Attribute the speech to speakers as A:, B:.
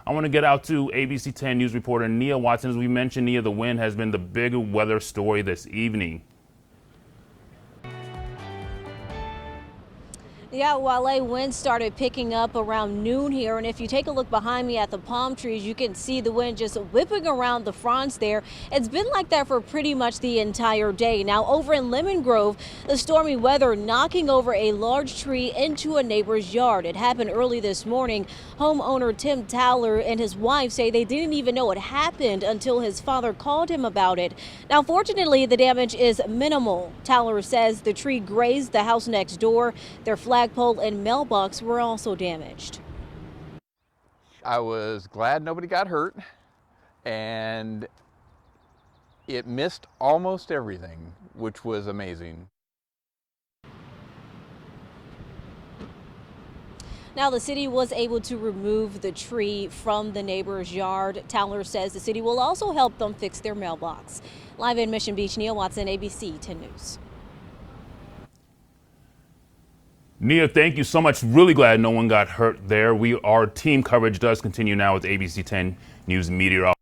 A: I want to get out to ABC 10 News reporter Nia Watson. As we mentioned, Nia, the wind has been the big weather story this evening.
B: Yeah, Wale, winds started picking up around noon here, and if you take a look behind me at the palm trees, you can see the wind just whipping around the fronds there. It's been like that for pretty much the entire day. Now, over in Lemon Grove, the stormy weather knocking over a large tree into a neighbor's yard. It happened early this morning. Homeowner Tim Towler and his wife say they didn't even know it happened until his father called him about it. Now, fortunately, the damage is minimal. Towler says the tree grazed the house next door. Their flagpole and mailbox were also damaged.
C: I was glad nobody got hurt, and it missed almost everything, which was amazing.
B: Now, the city was able to remove the tree from the neighbor's yard. Towler says the city will also help them fix their mailbox. Live in Mission Beach, Nia Watson, ABC 10 News.
A: Nia, thank you so much. Really glad no one got hurt there. Our team coverage does continue now with ABC 10 News meteorologist